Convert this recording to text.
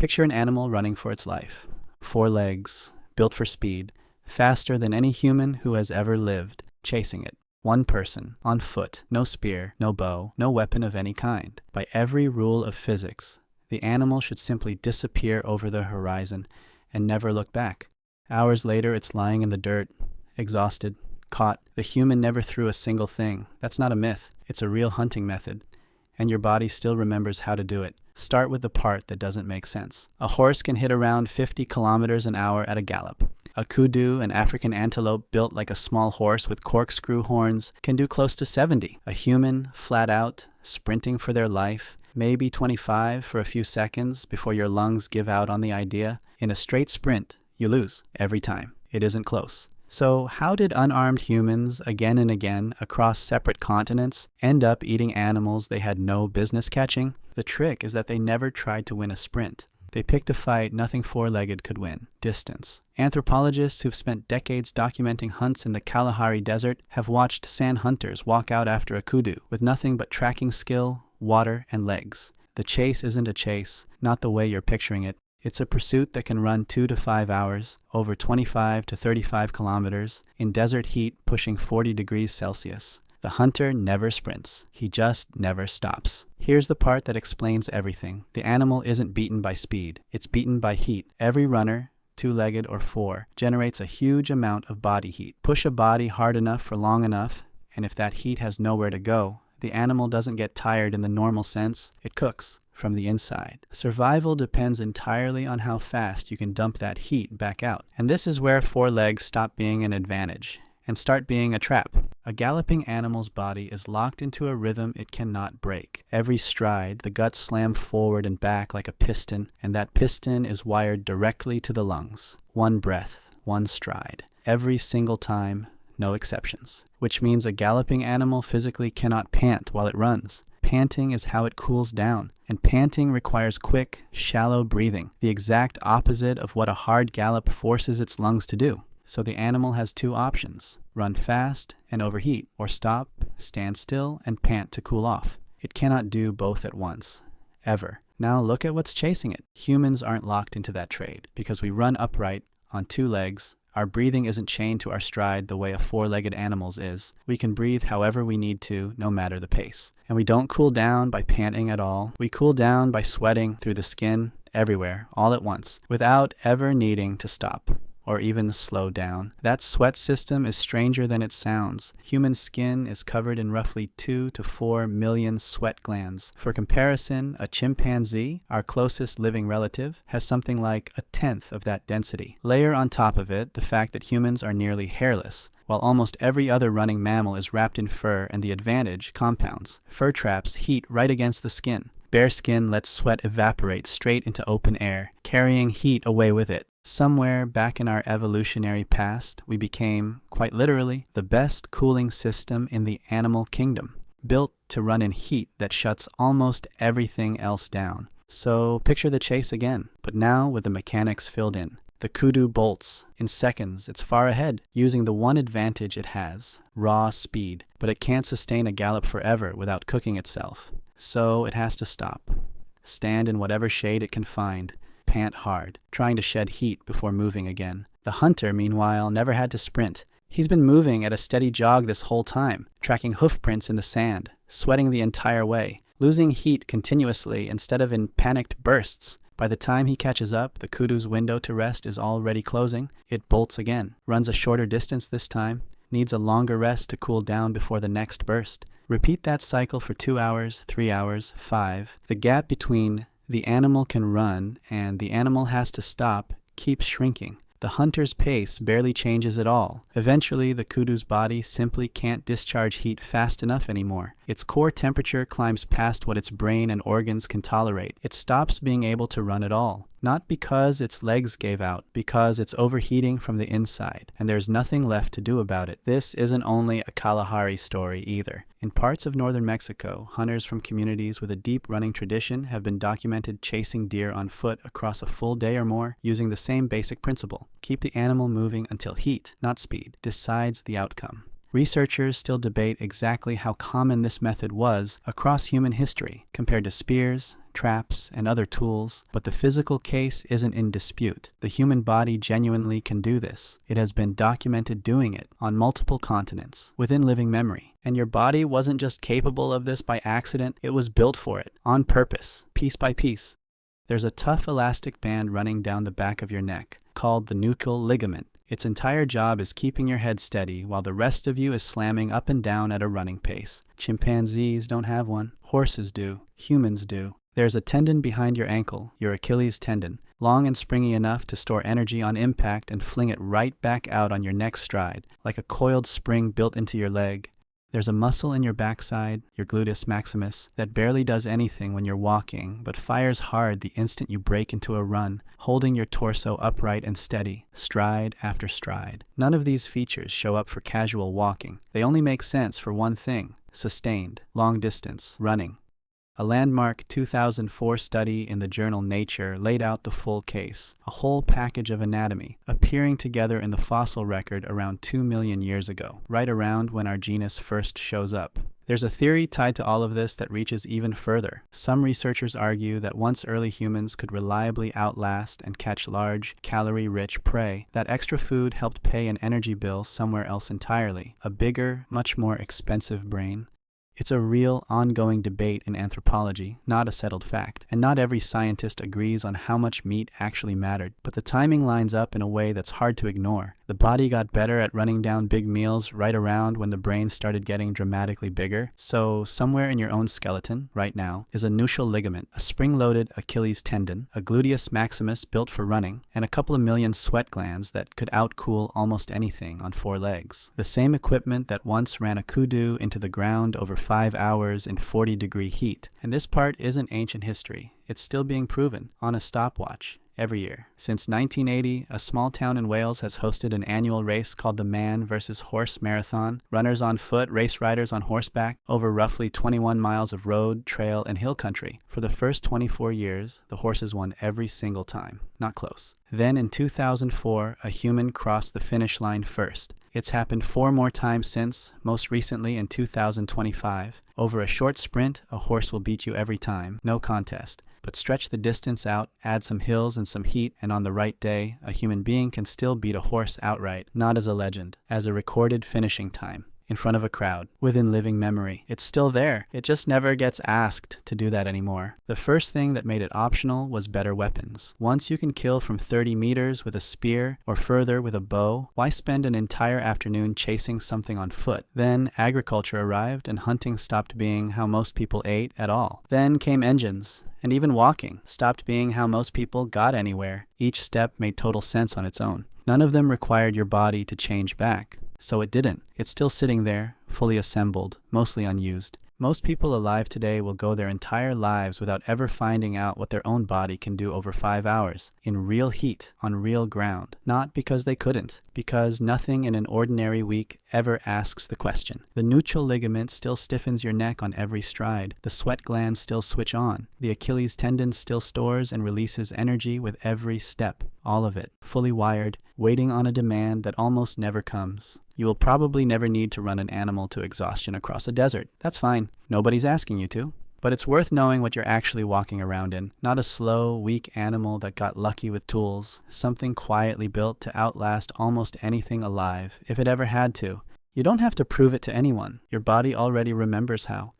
Picture an animal running for its life. 4 legs, built for speed, faster than any human who has ever lived, chasing it. One person, on foot, no spear, no bow, no weapon of any kind. By every rule of physics, the animal should simply disappear over the horizon and never look back. Hours later, it's lying in the dirt, exhausted, caught. The human never threw a single thing. That's not a myth. It's a real hunting method. And your body still remembers how to do it. Start with the part that doesn't make sense. A horse can hit around 50 kilometers an hour at a gallop. A kudu, an African antelope built like a small horse with corkscrew horns, can do close to 70. A human, flat out, sprinting for their life, maybe 25 for a few seconds before your lungs give out on the idea. In a straight sprint, you lose every time. It isn't close. So how did unarmed humans, again and again, across separate continents, end up eating animals they had no business catching? The trick is that they never tried to win a sprint. They picked a fight nothing four-legged could win: distance. Anthropologists who've spent decades documenting hunts in the Kalahari Desert have watched sand hunters walk out after a kudu with nothing but tracking skill, water, and legs. The chase isn't a chase, not the way you're picturing it. It's a pursuit that can run 2 to 5 hours, over 25 to 35 kilometers, in desert heat pushing 40 degrees Celsius. The hunter never sprints. He just never stops. Here's the part that explains everything. The animal isn't beaten by speed. It's beaten by heat. Every runner, 2-legged or 4, generates a huge amount of body heat. Push a body hard enough for long enough, and if that heat has nowhere to go, the animal doesn't get tired in the normal sense. It cooks from the inside. Survival depends entirely on how fast you can dump that heat back out. And this is where 4 legs stop being an advantage and start being a trap. A galloping animal's body is locked into a rhythm it cannot break. Every stride, the guts slam forward and back like a piston, and that piston is wired directly to the lungs. 1 breath, 1 stride. Every single time, no exceptions. Which means a galloping animal physically cannot pant while it runs. Panting is how it cools down, and panting requires quick, shallow breathing, the exact opposite of what a hard gallop forces its lungs to do. So the animal has 2 options: run fast and overheat, or stop, stand still, and pant to cool off. It cannot do both at once, ever. Now look at what's chasing it. Humans aren't locked into that trade, because we run upright on 2 legs. Our breathing isn't chained to our stride the way a 4-legged animal's is. We can breathe however we need to, no matter the pace. And we don't cool down by panting at all. We cool down by sweating through the skin, everywhere, all at once, without ever needing to stop or even slow down. That sweat system is stranger than it sounds. Human skin is covered in roughly 2 to 4 million sweat glands. For comparison, a chimpanzee, our closest living relative, has something like 1/10 of that density. Layer on top of it the fact that humans are nearly hairless, while almost every other running mammal is wrapped in fur, and the advantage compounds. Fur traps heat right against the skin. Bare skin lets sweat evaporate straight into open air, carrying heat away with it. Somewhere back in our evolutionary past, we became, quite literally, the best cooling system in the animal kingdom, built to run in heat that shuts almost everything else down. So picture the chase again, but now with the mechanics filled in. The kudu bolts. In seconds, it's far ahead, using the one advantage it has: raw speed. But it can't sustain a gallop forever without cooking itself. So it has to stop. Stand in whatever shade it can find. Pant hard, trying to shed heat before moving again. The hunter, meanwhile, never had to sprint. He's been moving at a steady jog this whole time, tracking hoof prints in the sand, sweating the entire way, losing heat continuously instead of in panicked bursts. By the time he catches up, the kudu's window to rest is already closing. It bolts again, runs a shorter distance this time, needs a longer rest to cool down before the next burst. Repeat that cycle for 2 hours, 3 hours, 5. The gap between the animal can run and the animal has to stop keeps shrinking. The hunter's pace barely changes at all. Eventually, the kudu's body simply can't discharge heat fast enough anymore. Its core temperature climbs past what its brain and organs can tolerate. It stops being able to run at all. Not because its legs gave out, because it's overheating from the inside, and there's nothing left to do about it. This isn't only a Kalahari story either. In parts of northern Mexico, hunters from communities with a deep running tradition have been documented chasing deer on foot across a full day or more using the same basic principle. Keep the animal moving until heat, not speed, decides the outcome. Researchers still debate exactly how common this method was across human history compared to spears, traps, and other tools, but the physical case isn't in dispute. The human body genuinely can do this. It has been documented doing it on multiple continents, within living memory. And your body wasn't just capable of this by accident, it was built for it, on purpose, piece by piece. There's a tough elastic band running down the back of your neck, called the nuchal ligament. Its entire job is keeping your head steady while the rest of you is slamming up and down at a running pace. Chimpanzees don't have one. Horses do. Humans do. There's a tendon behind your ankle, your Achilles tendon, long and springy enough to store energy on impact and fling it right back out on your next stride, like a coiled spring built into your leg. There's a muscle in your backside, your gluteus maximus, that barely does anything when you're walking, but fires hard the instant you break into a run, holding your torso upright and steady, stride after stride. None of these features show up for casual walking. They only make sense for one thing: sustained, long-distance running. A landmark 2004 study in the journal Nature laid out the full case, a whole package of anatomy, appearing together in the fossil record around 2 million years ago, right around when our genus first shows up. There's a theory tied to all of this that reaches even further. Some researchers argue that once early humans could reliably outlast and catch large, calorie-rich prey, that extra food helped pay an energy bill somewhere else entirely, a bigger, much more expensive brain. It's a real, ongoing debate in anthropology, not a settled fact, and not every scientist agrees on how much meat actually mattered, but the timing lines up in a way that's hard to ignore. The body got better at running down big meals right around when the brain started getting dramatically bigger, so somewhere in your own skeleton, right now, is a nuchal ligament, a spring-loaded Achilles tendon, a gluteus maximus built for running, and a couple of million sweat glands that could outcool almost anything on 4 legs. The same equipment that once ran a kudu into the ground over 5 hours in 40-degree heat. And this part isn't ancient history. It's still being proven on a stopwatch every year. Since 1980, a small town in Wales has hosted an annual race called the Man vs. Horse Marathon. Runners on foot, race riders on horseback, over roughly 21 miles of road, trail, and hill country. For the first 24 years, the horses won every single time. Not close. Then in 2004, a human crossed the finish line first. It's happened 4 more times since, most recently in 2025. Over a short sprint, a horse will beat you every time, no contest. But stretch the distance out, add some hills and some heat, and on the right day, a human being can still beat a horse outright, not as a legend, as a recorded finishing time. In front of a crowd, within living memory. It's still there. It just never gets asked to do that anymore. The first thing that made it optional was better weapons. Once you can kill from 30 meters with a spear or further with a bow, why spend an entire afternoon chasing something on foot? Then agriculture arrived and hunting stopped being how most people ate at all. Then came engines. And even walking stopped being how most people got anywhere. Each step made total sense on its own. None of them required your body to change back. So it didn't. It's still sitting there, fully assembled, mostly unused. Most people alive today will go their entire lives without ever finding out what their own body can do over 5 hours, in real heat, on real ground. Not because they couldn't, because nothing in an ordinary week ever asks the question. The nuchal ligament still stiffens your neck on every stride. The sweat glands still switch on. The Achilles tendon still stores and releases energy with every step. All of it, fully wired, waiting on a demand that almost never comes. You will probably never need to run an animal to exhaustion across a desert. That's fine. Nobody's asking you to. But it's worth knowing what you're actually walking around in. Not a slow, weak animal that got lucky with tools. Something quietly built to outlast almost anything alive, if it ever had to. You don't have to prove it to anyone. Your body already remembers how.